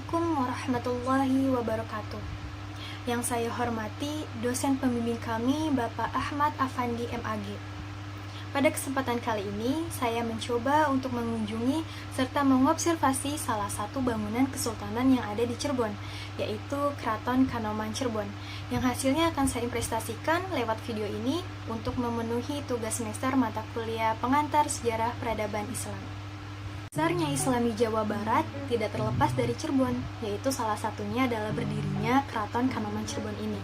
Assalamualaikum warahmatullahi wabarakatuh. Yang saya hormati dosen pembimbing kami Bapak Ahmad Afandi MAG. Pada kesempatan kali ini, saya mencoba untuk mengunjungi serta mengobservasi salah satu bangunan kesultanan yang ada di Cirebon, yaitu Keraton Kanoman Cirebon, yang hasilnya akan saya presentasikan lewat video ini untuk memenuhi tugas semester mata kuliah pengantar sejarah peradaban Islam. Besarnya Islam di Jawa Barat tidak terlepas dari Cirebon, yaitu salah satunya adalah berdirinya Keraton Kanoman Cirebon ini.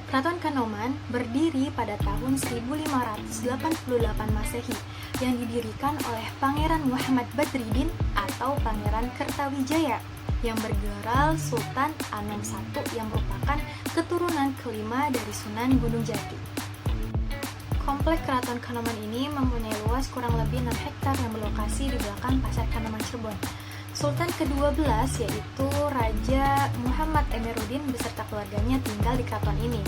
Keraton Kanoman berdiri pada tahun 1588 Masehi yang didirikan oleh Pangeran Muhammad Badriddin atau Pangeran Kertawijaya yang bergelar Sultan Anom I yang merupakan keturunan kelima dari Sunan Gunung Jati. Komplek Keraton Kanoman ini mempunyai luas kurang lebih 6 hektar yang berlokasi di belakang Pasar Kanoman Cirebon. Sultan ke-12 yaitu Raja Muhammad Emiruddin beserta keluarganya tinggal di keraton ini.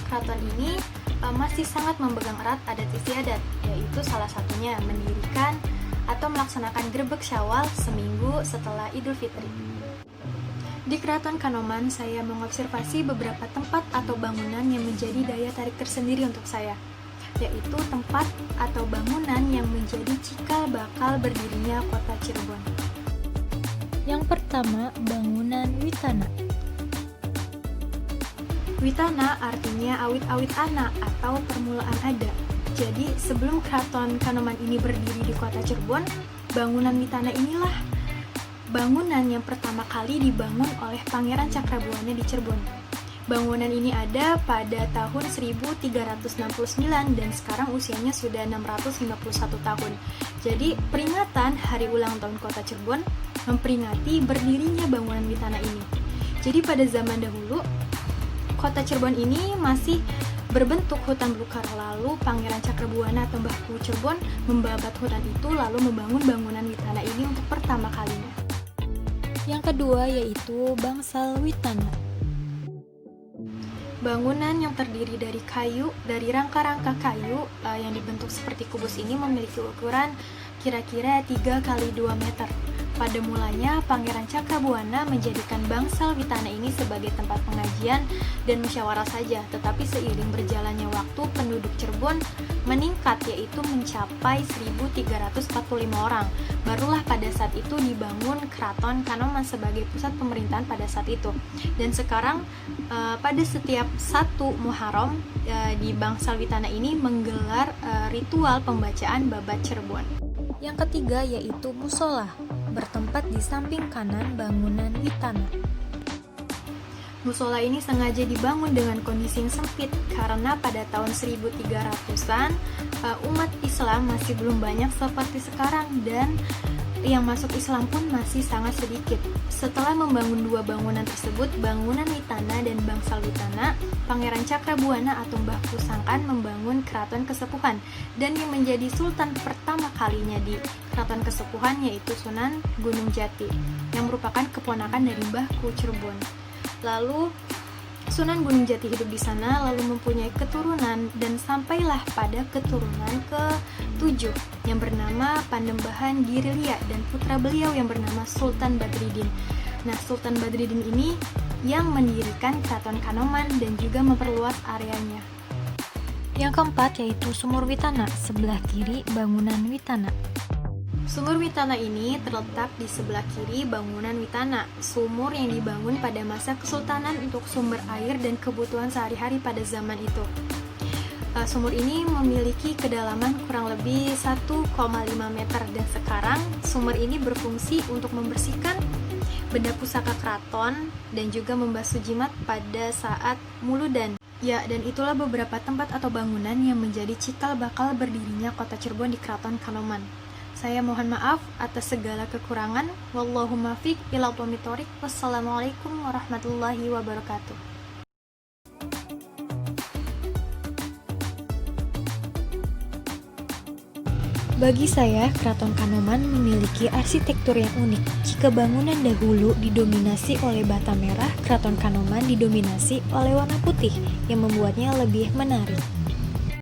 Keraton ini masih sangat memegang erat adat istiadat, yaitu salah satunya mendirikan atau melaksanakan Grebek Syawal seminggu setelah Idul Fitri. Di Keraton Kanoman saya mengobservasi beberapa tempat atau bangunan yang menjadi daya tarik tersendiri untuk saya, yaitu tempat atau bangunan yang menjadi cikal bakal berdirinya kota Cirebon. Yang pertama, bangunan Witana. Witana artinya awit-awit anak atau permulaan ada. Jadi sebelum Keraton Kanoman ini berdiri di kota Cirebon, bangunan Witana inilah bangunan yang pertama kali dibangun oleh Pangeran Cakrabuana di Cirebon. Bangunan ini ada pada tahun 1369 dan sekarang usianya sudah 651 tahun. Jadi peringatan hari ulang tahun kota Cirebon memperingati berdirinya bangunan Witana ini. Jadi pada zaman dahulu, kota Cirebon ini masih berbentuk hutan belukar. Lalu Pangeran Cakrabuana atau Mbahku Cirebon membabat hutan itu lalu membangun bangunan Witana ini untuk pertama kalinya. Yang kedua yaitu Bangsal Witana. Bangunan yang terdiri dari kayu, dari rangka-rangka kayu yang dibentuk seperti kubus ini memiliki ukuran kira-kira 3x2 meter. Pada mulanya, Pangeran Cakrabuana menjadikan Bangsal Witana ini sebagai tempat pengajian dan musyawarah saja, tetapi seiring berjalannya waktu, penduduk Cirebon meningkat, yaitu mencapai 1.345 orang. Barulah pada saat itu dibangun Keraton Kanoman sebagai pusat pemerintahan pada saat itu. Dan sekarang pada setiap 1 Muharram di Bangsal Witana ini menggelar ritual pembacaan babat Cirebon. Yang ketiga yaitu musola, bertempat di samping kanan bangunan Witana. Musola ini sengaja dibangun dengan kondisi yang sempit karena pada tahun 1300-an umat Islam masih belum banyak seperti sekarang dan yang masuk Islam pun masih sangat sedikit. Setelah membangun dua bangunan tersebut, bangunan Witana dan Bangsal Witana, Pangeran Cakrabuana atau Mbahku Sangkan membangun keraton kesepuhan dan yang menjadi sultan pertama kalinya di keraton kesepuhan yaitu Sunan Gunung Jati yang merupakan keponakan dari Mbahku Cirebon. Lalu Sunan Gunung Jati hidup di sana lalu mempunyai keturunan dan sampailah pada keturunan ke-7 yang bernama Panembahan Girilia dan putra beliau yang bernama Sultan Badriddin. Nah, Sultan Badriddin ini yang mendirikan Keraton Kanoman dan juga memperluas areanya. Yang keempat yaitu Sumur Witana, sebelah kiri bangunan Witana. Sumur Witana ini terletak di sebelah kiri bangunan Witana, sumur yang dibangun pada masa kesultanan untuk sumber air dan kebutuhan sehari-hari pada zaman itu. Sumur ini memiliki kedalaman kurang lebih 1,5 meter dan sekarang sumur ini berfungsi untuk membersihkan benda pusaka keraton dan juga membasuh jimat pada saat muludan. Ya, dan itulah beberapa tempat atau bangunan yang menjadi cikal bakal berdirinya kota Cirebon di Keraton Kanoman. Saya mohon maaf atas segala kekurangan. Wallahu muwaffiq ila aqwamit thoriq. Wassalamualaikum warahmatullahi wabarakatuh. Bagi saya, Keraton Kanoman memiliki arsitektur yang unik. Jika bangunan dahulu didominasi oleh bata merah, Keraton Kanoman didominasi oleh warna putih yang membuatnya lebih menarik.